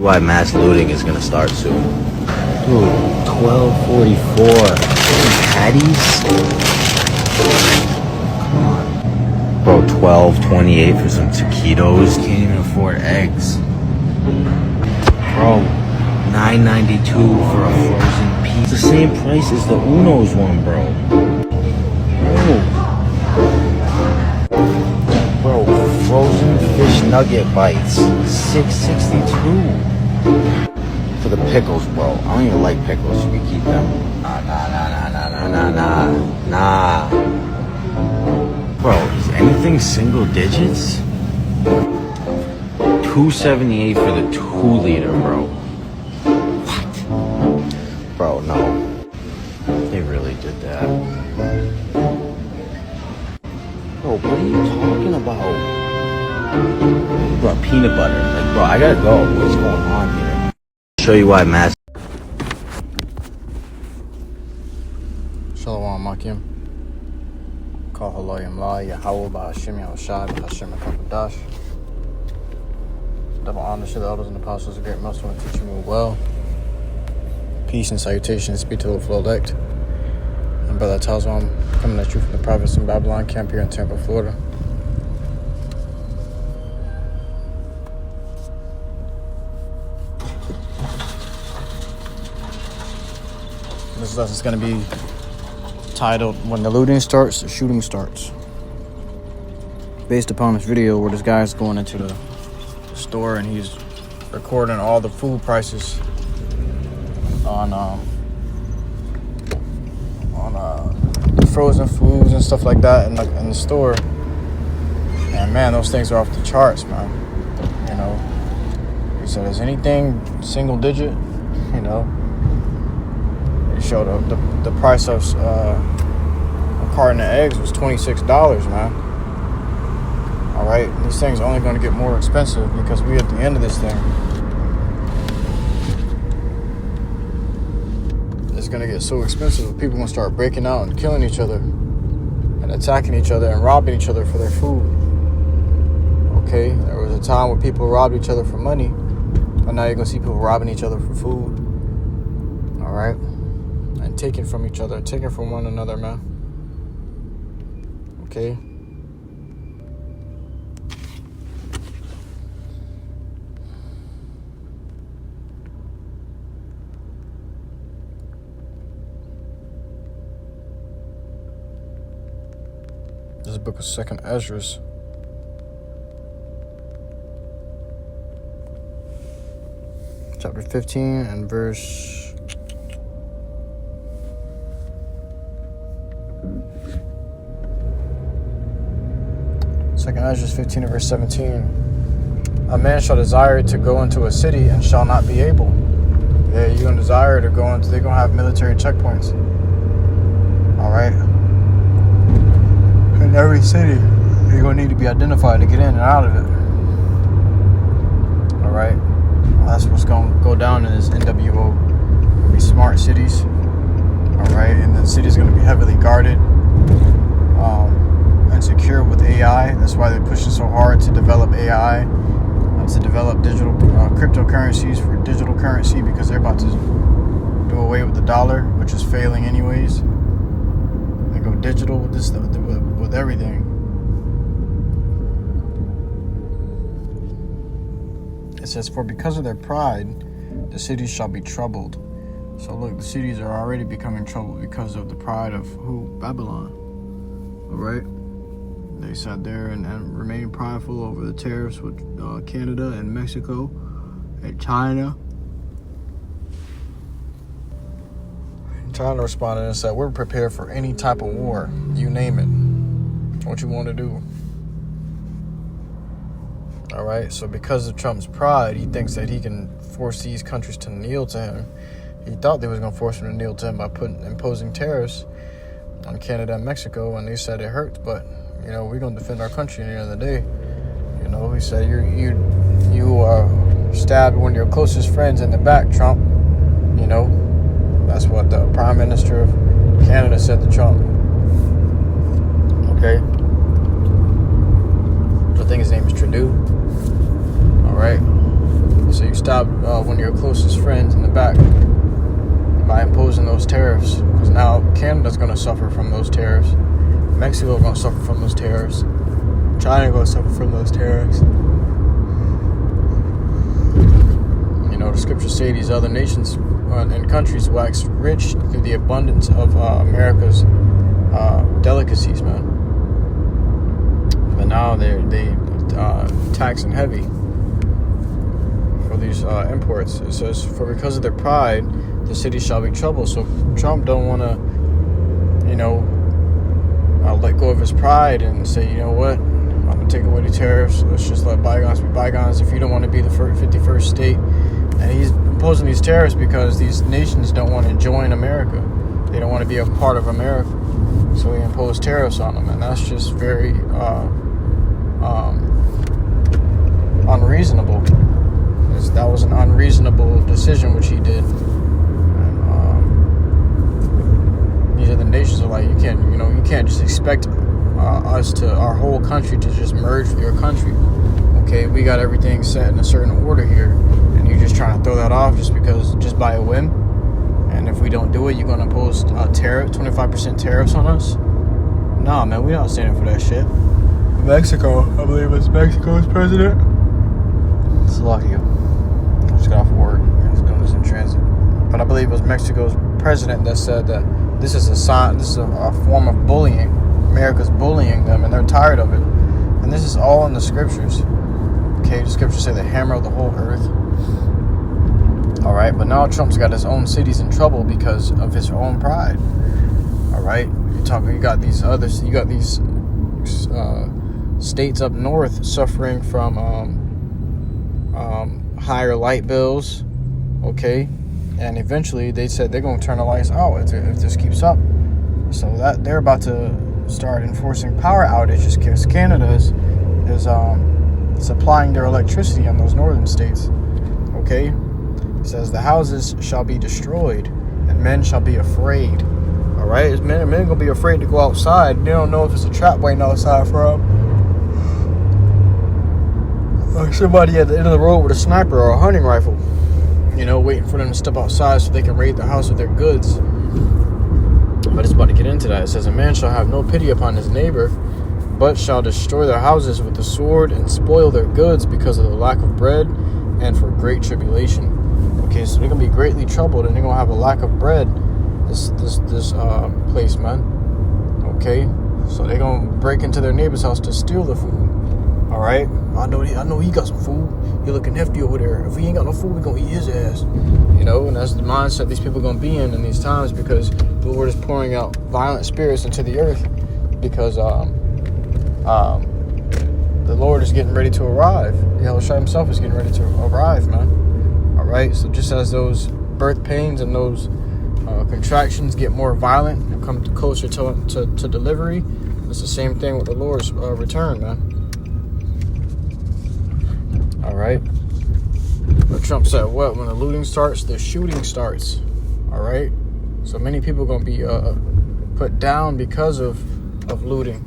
why mass looting is gonna start soon. Dude, $12.44. Patties? Come on. Bro, $12.28 for some taquitos. Can't even afford eggs. Bro, $9.92 for a frozen pizza. It's the same price as the Uno's one, bro. Bro, frozen fish nugget bites, $6.62. For the pickles, bro. I don't even like pickles. You can keep them. Nah. Bro, is anything single digits? $2.78 for the 2-liter, bro. What? Bro, no. They really did that. Bro, what are you talking about? Bro, peanut butter. Like, bro, I gotta go. What's going on here? Show you why mass. Shalom Makim. Call HALAL, YAHAWAH, BAHASHAM, BAHASHAM, HAITIANS. Double honor to the elders and apostles, a great master, and teach you well. Peace and salutations be to the full elect. And brother tells I'm coming at you from the province of Babylon camp here in Tampa, Florida. This lesson is going to be titled, When the Looting Starts, the Shooting Starts. Based upon this video where this guy's going into the store and he's recording all the food prices on frozen foods and stuff like that in the store. And man, those things are off the charts, man. You know, he said, is anything single digit? You know, it showed up the price of a carton of eggs was $26, man. All right, these things are only going to get more expensive because we at the end of this thing. It's going to get so expensive that people are going to start breaking out and killing each other and attacking each other and robbing each other for their food. Okay, there was a time where people robbed each other for money, but now you're going to see people robbing each other for food. All right, and taking from each other, taking from one another, man. Okay. This is the book of 2nd Ezra, chapter 15 and verse 2nd Ezra 15 and verse 17. A man shall desire to go into a city and shall not be able. Yeah, you're gonna desire to go into. They're gonna have military checkpoints. All right. In every city, you're going to need to be identified to get in and out of it. All right? Well, that's what's going to go down in this NWO. It'll be smart cities. All right? And the city's going to be heavily guarded and secure with AI. That's why they're pushing so hard to develop AI, to develop digital cryptocurrencies for digital currency, because they're about to do away with the dollar, which is failing anyways. They go digital with this, with everything. It says, for because of their pride, the cities shall be troubled. So look, the cities are already becoming troubled because of the pride of who? Babylon. All right? They sat there and remained prideful over the tariffs with Canada and Mexico and China. China responded and said, we're prepared for any type of war. You name it. What you want to do. All right. So because of Trump's pride, he thinks that he can force these countries to kneel to him. He thought they was going to force him to kneel to him by imposing tariffs on Canada and Mexico. And they said it hurts, but, you know, we're going to defend our country at the end of the day. You know, he said, you stabbed one of your closest friends in the back, Trump. You know, that's what the Prime Minister of Canada said to Trump. Okay. I think his name is Trudeau. All right. So you stab one of your closest friends in the back by imposing those tariffs. Because now Canada's going to suffer from those tariffs. Mexico's going to suffer from those tariffs. China going to suffer from those tariffs. You know, the scriptures say these other nations and countries wax rich through the abundance of America's delicacies, man. But now they taxing heavy for these imports. It says, for because of their pride, the city shall be troubled. So Trump don't want to, you know, let go of his pride and say, you know what, I'm going to take away the tariffs. Let's just let bygones be bygones. If you don't want to be the 51st state. And he's imposing these tariffs because these nations don't want to join America. They don't want to be a part of America. So he imposed tariffs on them. And that's just very unreasonable. That was an unreasonable decision which he did. And these other nations are like, you can't just expect our whole country to just merge with your country. Okay, we got everything set in a certain order here, and you're just trying to throw that off just by a whim. And if we don't do it, you're gonna impose 25% tariffs on us. Nah, man, we're not standing for that shit. Mexico, I believe it's Mexico's president. It's lucky. I just got off work. I was in transit, but I believe it was Mexico's president that said that this is a sign. This is a form of bullying. America's bullying them, and they're tired of it. And this is all in the scriptures. Okay, the scriptures say the hammer of the whole earth. All right, but now Trump's got his own cities in trouble because of his own pride. All right, you got these states up north suffering from higher light bills. Okay, and eventually they said they're going to turn the lights out if this keeps up. So that they're about to start enforcing power outages because Canada is supplying their electricity on those northern states. Okay, it says the houses shall be destroyed and men shall be afraid. All right, men gonna be afraid to go outside. They don't know if it's a trap waiting outside for them, or somebody at the end of the road with a sniper or a hunting rifle, you know, waiting for them to step outside so they can raid the house with their goods. But it's about to get into that. It says, a man shall have no pity upon his neighbor, but shall destroy their houses with the sword and spoil their goods because of the lack of bread and for great tribulation. Okay, so they're going to be greatly troubled and they're going to have a lack of bread, this place, man. Okay, so they're going to break into their neighbor's house to steal the food. All right, I know he got some food. You're looking hefty over there. If he ain't got no food, we're going to eat his ass. You know, and that's the mindset these people are going to be in these times because the Lord is pouring out violent spirits into the earth because the Lord is getting ready to arrive. Yahushua himself is getting ready to arrive, man. All right, so just as those birth pains and those contractions get more violent and come closer to delivery, it's the same thing with the Lord's return, man. All right. But Trump said, what? When the looting starts, the shooting starts. All right. So many people are going to be put down because of looting.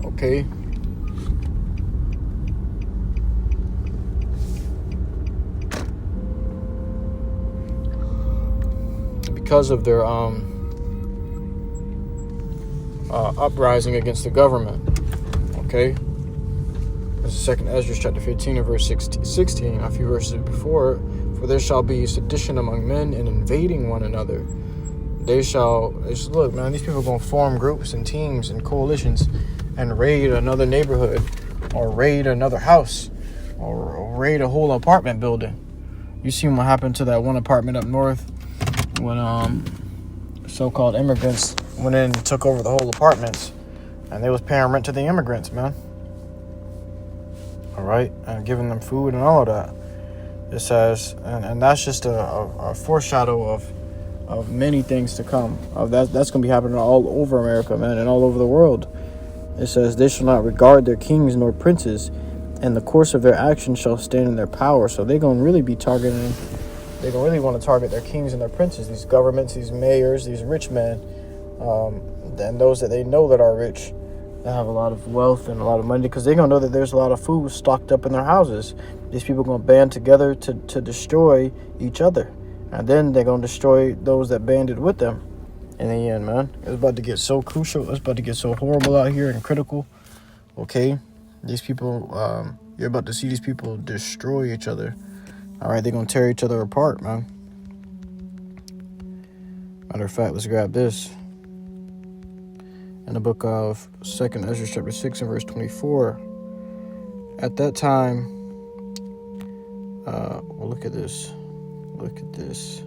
Okay. Because of their uprising against the government. Okay. This is 2 Ezra chapter 15 and verse 16, a few verses before. For there shall be sedition among men and invading one another. Look, man, these people are going to form groups and teams and coalitions and raid another neighborhood or raid another house or raid a whole apartment building. You seen what happened to that one apartment up north when so-called immigrants went in and took over the whole apartments and they was paying rent to the immigrants, man. All right, and giving them food and all of that. It says, and that's just a foreshadow of many things to come. That's going to be happening all over America, man, and all over the world. It says, they shall not regard their kings nor princes, and the course of their action shall stand in their power. So they're going to really be targeting, they're going to really want to target their kings and their princes, these governments, these mayors, these rich men, and those that they know that are rich. They have a lot of wealth and a lot of money because they're going to know that there's a lot of food stocked up in their houses. These people are going to band together to destroy each other. And then they're going to destroy those that banded with them in the end, man. It's about to get so crucial. It's about to get so horrible out here and critical. Okay? These people, you're about to see these people destroy each other. All right? They're going to tear each other apart, man. Matter of fact, let's grab this. In the book of 2nd Ezra chapter 6 and verse 24. At that time, well, look at this. Look at this.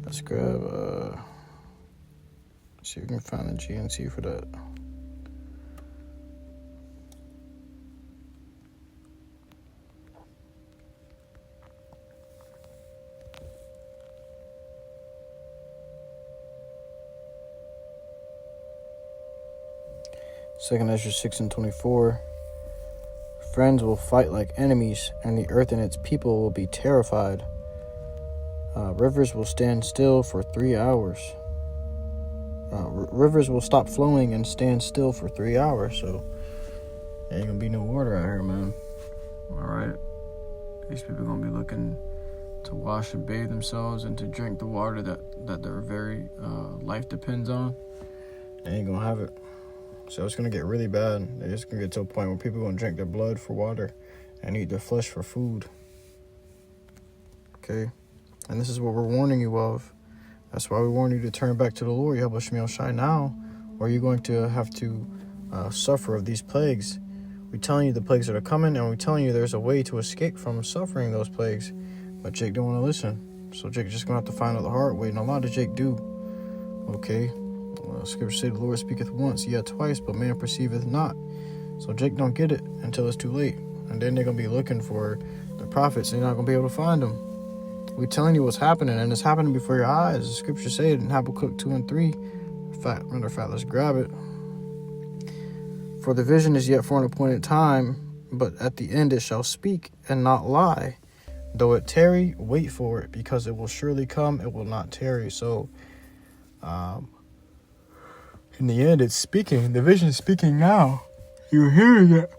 Let's grab, see if we can find the GNC for that. Second Ezra 6 and 24. Friends will fight like enemies, and the earth and its people will be terrified. Rivers will stand still for 3 hours. Rivers will stop flowing and stand still for 3 hours. So there ain't gonna be no water out here, man. All right, these people are gonna be looking to wash and bathe themselves and to drink the water that their very life depends on. They ain't gonna have it. So it's going to get really bad. It's going to get to a point where people are going to drink their blood for water and eat their flesh for food. Okay? And this is what we're warning you of. That's why we warn you to turn back to the Lord, YAHAWASHI, now, or you're going to have to suffer of these plagues. We're telling you the plagues that are coming, and we're telling you there's a way to escape from suffering those plagues. But Jake don't want to listen. So Jake just going to have to find out the hard way. And a lot of Jake do. Okay? Scripture say the Lord speaketh once, yet twice, but man perceiveth not. So Jake don't get it until it's too late. And then they're going to be looking for the prophets, and they're not going to be able to find them. We're telling you what's happening, and it's happening before your eyes. The scripture say it in Habakkuk 2 and 3. Matter of fact, let's grab it. For the vision is yet for an appointed time, but at the end it shall speak and not lie. Though it tarry, wait for it, because it will surely come, it will not tarry. So, in the end, it's speaking. The vision is speaking now. You're hearing it.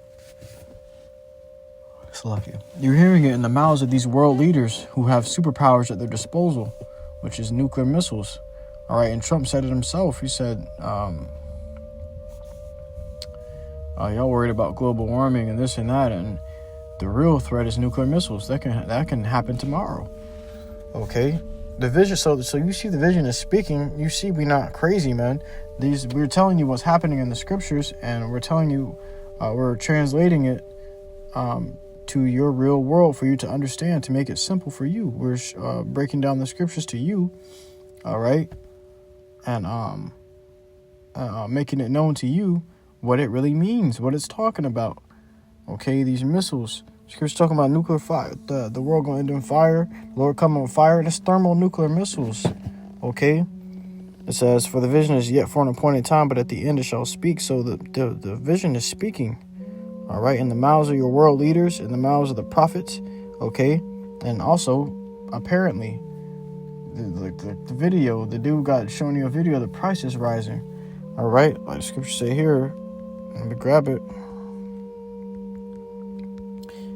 It's lucky. You're hearing it in the mouths of these world leaders who have superpowers at their disposal, which is nuclear missiles. All right, and Trump said it himself. He said, y'all worried about global warming and this and that, and the real threat is nuclear missiles. That can happen tomorrow. Okay. The vision, so you see the vision is speaking. You see we're not crazy, man. We're telling you what's happening in the scriptures, and we're telling you, we're translating it to your real world for you to understand, to make it simple for you. We're breaking down the scriptures to you, all right, and making it known to you what it really means, what it's talking about. Okay, these missiles. Scripture's talking about nuclear fire. The world going to end in fire. The Lord coming with fire. And it's thermonuclear missiles. Okay? It says, for the vision is yet for an appointed time, but at the end it shall speak. So the vision is speaking. All right? In the mouths of your world leaders, in the mouths of the prophets. Okay? And also, apparently, the video, the dude got showing you a video, the price is rising. All right? Like the scripture say here. Let me grab it.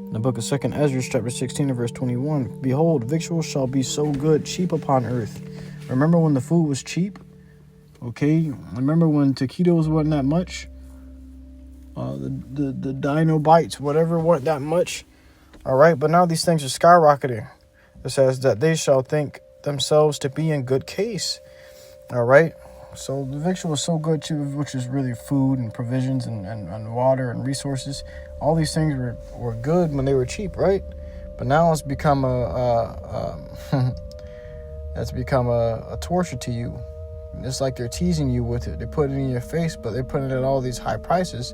In the book of 2nd Ezra, chapter 16 and verse 21, behold, victuals shall be so good, cheap upon earth. Remember when the food was cheap? Okay, remember when taquitos wasn't that much? The dino bites, whatever, weren't that much. All right, but now these things are skyrocketing. It says that they shall think themselves to be in good case. All right, so the victual was so good, which is really food and provisions and water and resources. All these things were good when they were cheap, right? But now it's become that's become a torture to you. It's like they're teasing you with it. They put it in your face, but they're putting it at all these high prices.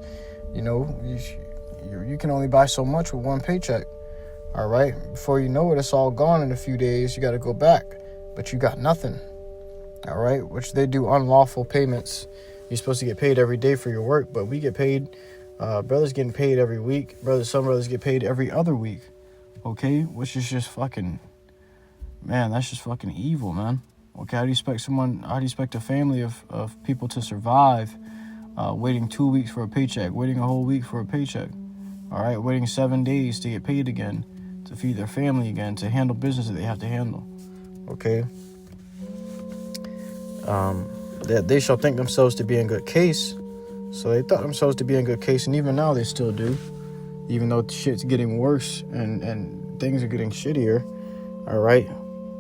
You know, you can only buy so much with one paycheck. All right, before you know it, it's all gone in a few days. You got to go back, but you got nothing. All right, which they do unlawful payments. You're supposed to get paid every day for your work, but we get paid. Brothers getting paid every week. Some brothers get paid every other week. Okay, which is just fucking, man, that's just fucking evil, man. Okay, how do you expect a family of people to survive waiting 2 weeks for a paycheck, waiting a whole week for a paycheck, all right, waiting 7 days to get paid again, to feed their family again, to handle business that they have to handle, okay? That they shall think themselves to be in good case. So they thought themselves to be in good case, and even now they still do, even though shit's getting worse and things are getting shittier, all right?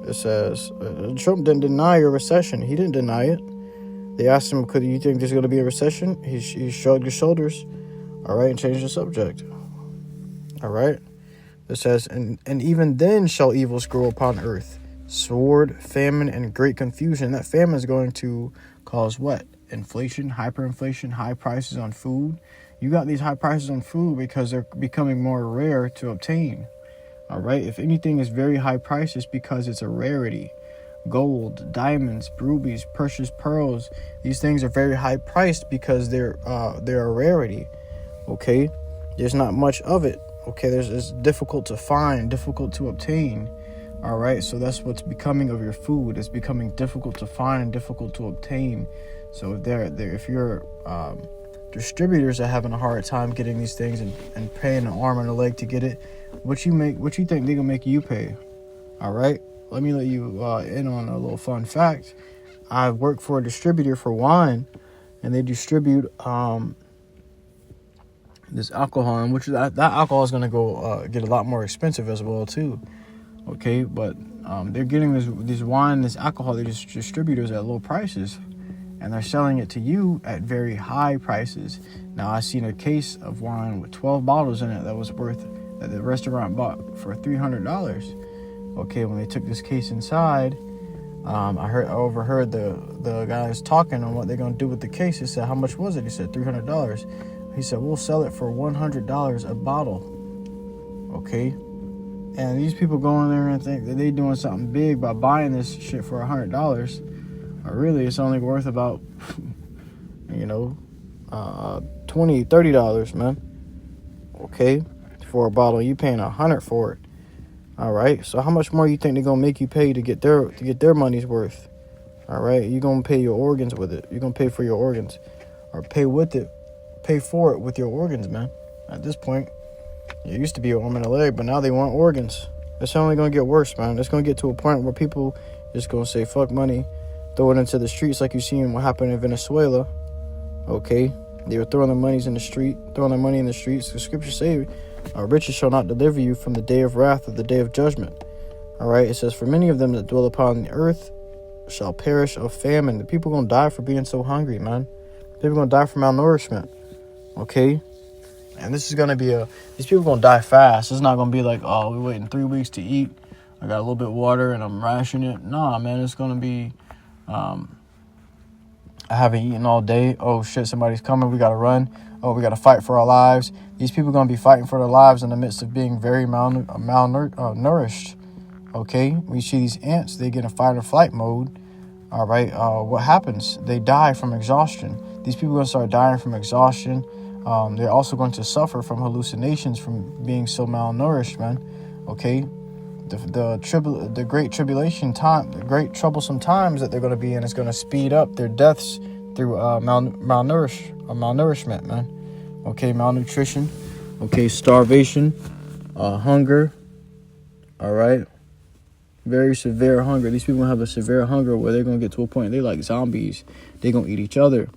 It says, Trump didn't deny a recession. He didn't deny it. They asked him, "Could you think there's going to be a recession?" He shrugged his shoulders, all right, and changed the subject. All right. It says, and even then shall evils grow upon earth, sword, famine, and great confusion. That famine is going to cause what? Inflation, hyperinflation, high prices on food. You got these high prices on food because they're becoming more rare to obtain. All right. If anything is very high price, it's because it's a rarity. Gold, diamonds, rubies, precious pearls. These things are very high priced because they're a rarity. Okay. There's not much of it. Okay. It's difficult to find, difficult to obtain. All right. So that's what's becoming of your food. It's becoming difficult to find and difficult to obtain. So if your distributors are having a hard time getting these things and paying an arm and a leg to get it, what you think they're gonna make you pay? All right. Let me let you in on a little fun fact. I work for a distributor for wine, and they distribute this alcohol, and which that alcohol is gonna go get a lot more expensive as well too. Okay, but they're getting this alcohol, these distributors at low prices, and they're selling it to you at very high prices. Now, I seen a case of wine with 12 bottles in it that the restaurant bought for $300. Okay, when they took this case inside, I overheard the guys talking on what they're gonna do with the case. He said, "How much was it?" He said, $300. He said, "We'll sell it for $100 a bottle." Okay, and these people go in there and think that they're doing something big by buying this shit for $100. Really, it's only worth about, $20, $30, man. Okay, for a bottle, you paying $100 for it. All right. So how much more you think they're gonna make you pay to get their money's worth? All right. You're gonna pay your organs with it. You're gonna pay for your organs, or pay for it with your organs, man. At this point, it used to be an arm and a leg, but now they want organs. It's only gonna get worse, man. It's gonna get to a point where people just gonna say fuck money, throw it into the streets, like you seen what happened in Venezuela. Okay, they were throwing their money in the streets. The scriptures say, "Riches shall not deliver you from the day of wrath or the day of judgment." All right, it says, "For many of them that dwell upon the earth shall perish of famine." The people gonna die for being so hungry, man. People gonna die from malnourishment. Okay, and this is gonna be these people gonna die fast. It's not gonna be like, "Oh, we're waiting 3 weeks to eat. I got a little bit of water and I'm rationing it." Nah, man, it's gonna be, I haven't eaten all day. Oh shit, somebody's coming. We gotta run. Oh, we gotta fight for our lives. These people gonna be fighting for their lives in the midst of being very malnourished. Okay, we see these ants. They get in fight or flight mode. All right. What happens? They die from exhaustion. These people are gonna start dying from exhaustion. They're also going to suffer from hallucinations from being so malnourished, man. Okay. The great tribulation time, the great troublesome times that they're going to be in is going to speed up their deaths through malnourishment, man. Okay, malnutrition. Okay, starvation, hunger. All right, very severe hunger. These people have a severe hunger where they're going to get to a point they're like zombies. They're going to eat each other.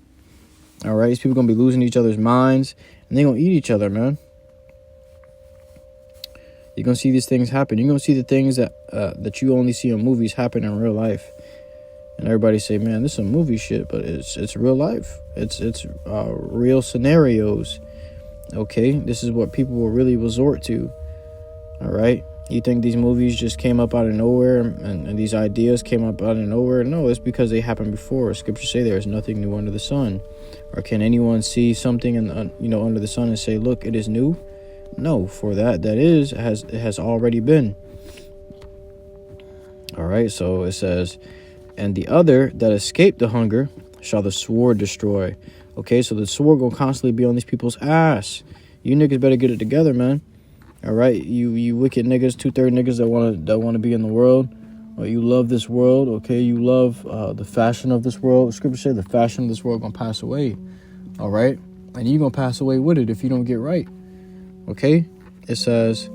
All right, these people going to be losing each other's minds, and they're going to eat each other, man. You're going to see these things happen. You're going to see the things that you only see in movies happen in real life. And everybody say, "Man, this is some movie shit," but it's real life. It's real scenarios. Okay, this is what people will really resort to. All right, you think these movies just came up out of nowhere and these ideas came up out of nowhere? No, it's because they happened before. Scriptures say there is nothing new under the sun. Or can anyone see something under the sun and say, "Look, it is new"? No, for that has already been. All right, so it says, "And the other that escaped the hunger shall the sword destroy." Okay, so the sword gonna constantly be on these people's ass. You niggas better get it together, man. All right, you wicked niggas, 2/3 niggas that wanna be in the world. Or you love this world, okay? You love the fashion of this world. The scripture says the fashion of this world gonna pass away. All right, and you gonna pass away with it if you don't get right. Okay, it says,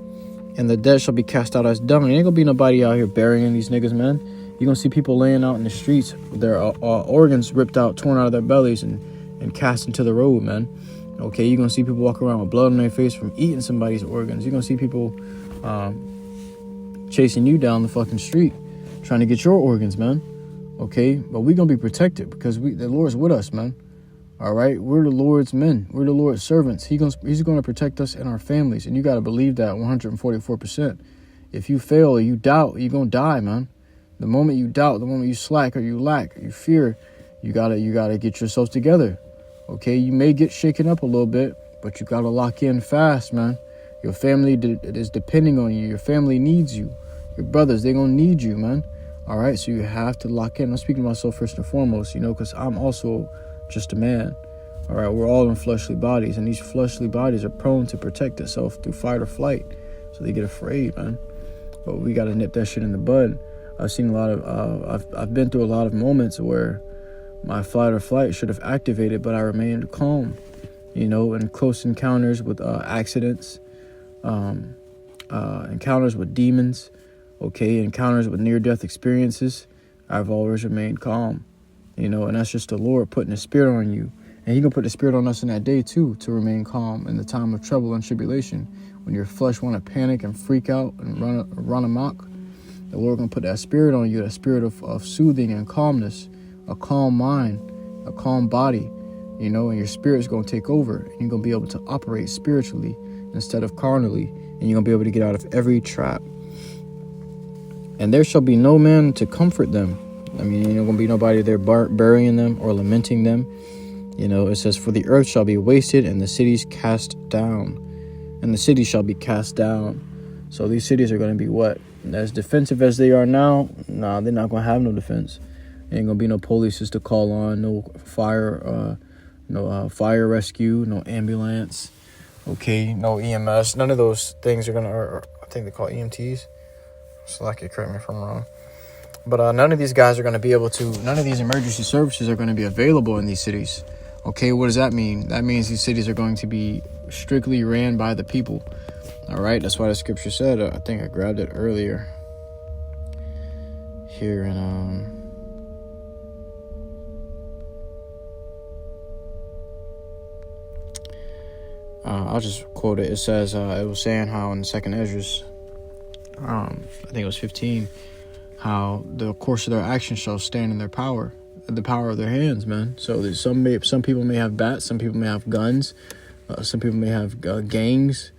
and the dead shall be cast out as dung. Ain't gonna be nobody out here burying these niggas, man. You're gonna see people laying out in the streets with their organs ripped out, torn out of their bellies, and cast into the road, man. Okay, you're gonna see people walk around with blood on their face from eating somebody's organs. You're gonna see people chasing you down the fucking street, trying to get your organs, man. Okay, but we gonna be protected because the Lord's with us, man. All right, we're the Lord's men. We're the Lord's servants. He's gonna protect us and our families, and you gotta believe that 144%. If you fail or you doubt, you're gonna die, man. The moment you doubt, the moment you slack or you lack, or you fear, you gotta get yourselves together. Okay, you may get shaken up a little bit, but you gotta lock in fast, man. Your family is depending on you. Your family needs you. Your brothers, they're gonna need you, man. All right, so you have to lock in. I'm speaking to myself first and foremost, because I'm also just a man. All right, we're all in fleshly bodies, and these fleshly bodies are prone to protect themselves through fight or flight, so they get afraid, man. But we gotta nip that shit in the bud. I've seen a lot of, I've been through a lot of moments where my fight or flight should have activated, but I remained calm. In close encounters with accidents, encounters with demons, okay, encounters with near-death experiences, I've always remained calm. And that's just the Lord putting the spirit on you. And He gonna put the spirit on us in that day too, to remain calm in the time of trouble and tribulation. When your flesh want to panic and freak out and run amok, the Lord gonna put that spirit on you, that spirit of soothing and calmness, a calm mind, a calm body, and your spirit's gonna take over, and you're gonna be able to operate spiritually instead of carnally, and you're gonna be able to get out of every trap. And there shall be no man to comfort them. I mean, ain't gonna be nobody there burying them or lamenting them. It says, for the earth shall be wasted and the cities cast down. And the cities shall be cast down. So these cities are going to be what? As defensive as they are now, nah, they're not going to have no defense. Ain't going to be no police to call on, no fire, fire rescue, no ambulance, okay, no EMS. None of those things are going to, I think they call EMTs. Slack it, correct me if I'm wrong. But none of these guys are going to be able to, none of these emergency services are going to be available in these cities. Okay, what does that mean? That means these cities are going to be strictly ran by the people. All right, that's why the scripture said, I think I grabbed it earlier. Here in, I'll just quote it. It says, it was saying how in the second Esdras, I think it was 15, how the course of their actions shall stand in their power, the power of their hands, man. So there's some people may have bats, some people may have guns, some people may have gangs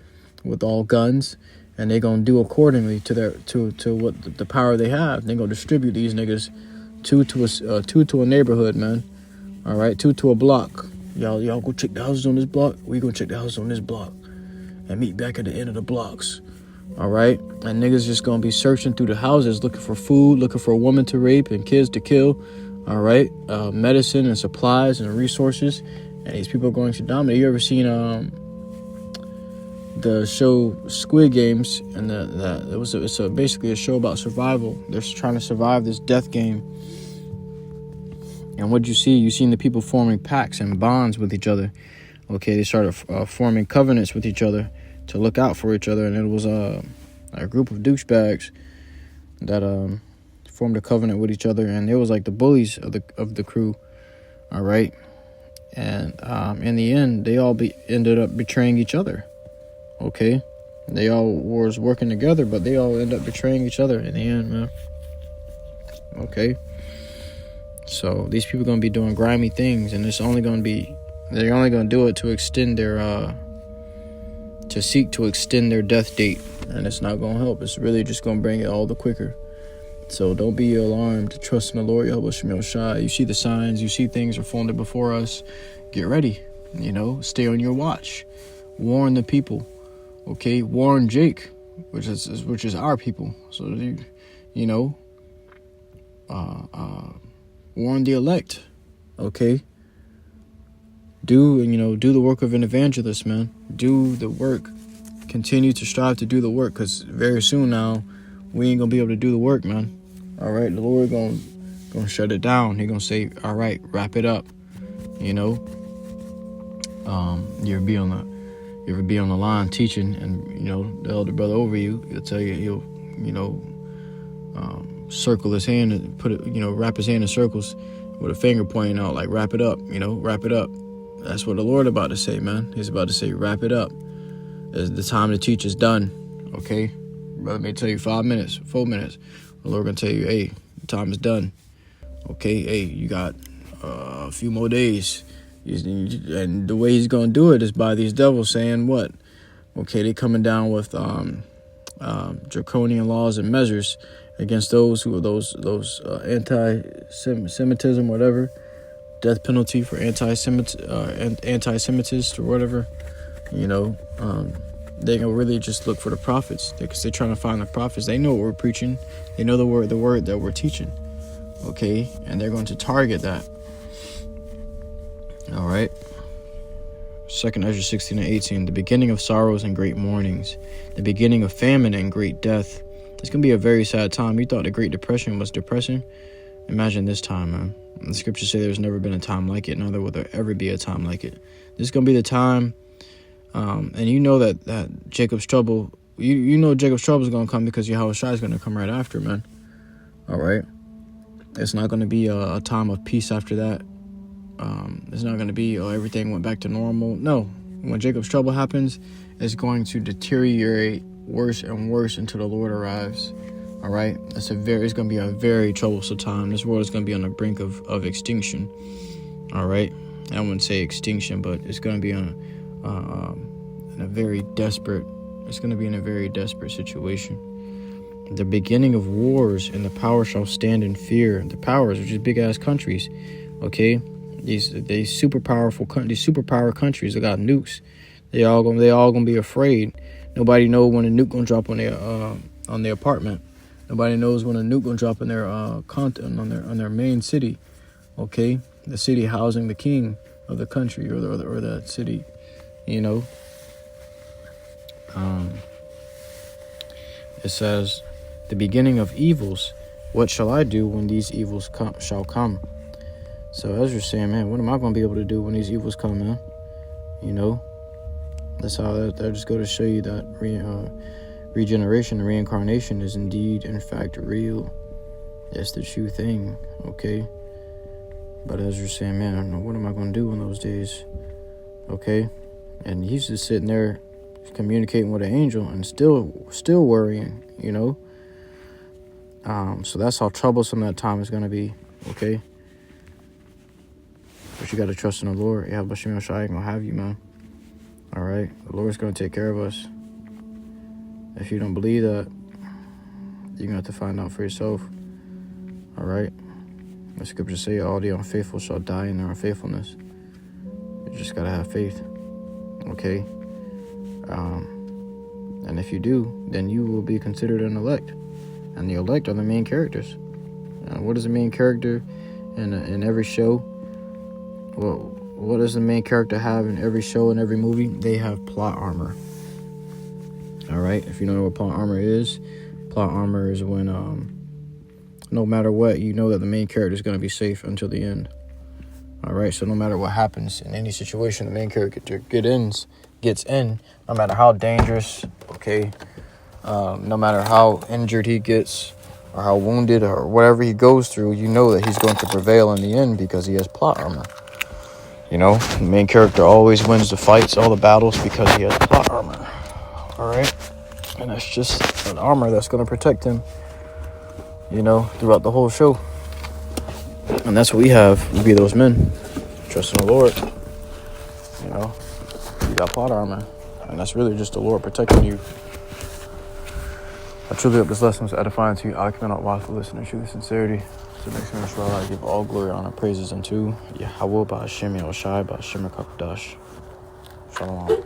with all guns, and they're gonna do accordingly to their to what the power they have. They're gonna distribute these niggas two to a neighborhood, man. All right, two to a block. Y'all go check the houses on this block. We gonna check the houses on this block, and meet back at the end of the blocks. All right, and niggas just gonna be searching through the houses, looking for food, looking for a woman to rape and kids to kill. All right, medicine and supplies and resources, and these people are going to dominate. You ever seen the show Squid Games? And it's basically a show about survival. They're trying to survive this death game. And what you see? You seen the people forming pacts and bonds with each other. Okay, they started forming covenants with each other to look out for each other, and it was a group of douchebags that formed a covenant with each other, and it was like the bullies of the crew. All right, and in the end, they all ended up betraying each other. Okay, they all was working together, but they all ended up betraying each other in the end, man. Okay, so these people are gonna be doing grimy things, and they're only gonna do it to extend their to seek to extend their death date, and it's not gonna help. It's really just gonna bring it all the quicker. So don't be alarmed. Trust in the Lord YAHAWASHI. You see the signs, you see things are folded before us. Get ready. Stay on your watch. Warn the people. Okay, warn Jake, which is our people. So warn the elect. Okay. Do the work of an evangelist, man. Do the work. continue to strive to do the work, because very soon now we ain't gonna be able to do the work, man. All right, the Lord gonna shut it down. He gonna say, all right, wrap it up. You know, you ever be on the line teaching, and you know the elder brother over you, he'll tell you, circle his hand and put it, wrap his hand in circles with a finger pointing out, like wrap it up, wrap it up. That's what the Lord about to say, man. He's about to say, wrap it up. The time to teach is done. Okay, brother may tell you 5 minutes, 4 minutes. The Lord gonna tell you, hey, the time is done. Okay, hey, you got a few more days. And the way he's gonna do it is by these devils saying what? Okay, they coming down with draconian laws and measures against those who are those anti-Semitism, whatever, death penalty for anti-Semitists or whatever. They gonna really just look for the prophets, because they're trying to find the prophets. They know what we're preaching. They know the word that we're teaching. Okay, and they're going to target that. All right. 2nd Ezra 16-18, the beginning of sorrows and great mournings, the beginning of famine and great death. It's going to be a very sad time. You thought the Great Depression was depressing? Imagine this time, man. The scriptures say there's never been a time like it, neither will there ever be a time like it. This is going to be the time, and you know that Jacob's trouble, you know Jacob's trouble is going to come, because YAHAWASHI is going to come right after, man. All right? It's not going to be a time of peace after that. It's not going to be, everything went back to normal. No. When Jacob's trouble happens, it's going to deteriorate worse and worse until the Lord arrives. All right? It's going to be a very troublesome time. This world is going to be on the brink of extinction. All right? I wouldn't say extinction, but it's going to be in a very desperate situation. The beginning of wars, and the power shall stand in fear. The powers, which is big ass countries, okay? These super powerful countries that got nukes, they all gonna be afraid. Nobody knows when a nuke gonna drop on their apartment. Nobody knows when a nuke gonna drop on their on their main city, okay? The city housing the king of the country, or that city, It says, the beginning of evils. What shall I do when these evils shall come? So Ezra's saying, man, what am I going to be able to do when these evils come, man? That's how that just go to show you that regeneration and reincarnation is indeed, in fact, real. That's the true thing, okay? But Ezra's saying, man, I don't know, what am I going to do in those days? Okay? And he's just sitting there communicating with an angel and still worrying, So that's how troublesome that time is going to be, okay? But you got to trust in the Lord. YAHAWASHI ain't going to have you, man. All right? The Lord's going to take care of us. If you don't believe that, you're going to have to find out for yourself. All right? The scriptures say all the unfaithful shall die in their unfaithfulness. You just got to have faith, okay? And if you do, then you will be considered an elect. And the elect are the main characters. What is the main character in every show? Well, what does the main character have in every show and every movie? They have plot armor. All right? If you know what plot armor is when no matter what, you know that the main character is going to be safe until the end. All right? So no matter what happens in any situation, the main character gets in, no matter how dangerous, okay, no matter how injured he gets or how wounded or whatever he goes through, you know that he's going to prevail in the end because he has plot armor. The main character always wins the fights, all the battles, because he has plot armor. All right? And that's just an armor that's going to protect him, throughout the whole show. And that's what we have. We be those men. Trust in the Lord. You got plot armor. And that's really just the Lord protecting you. I truly hope this lesson was edifying to you. I commend all for listening, truth, sincerity. So next time, I give all glory, honor, praises unto YAHAWAH, BAHASHAM, YAHAWASHI, BAHASHAM, Shalom.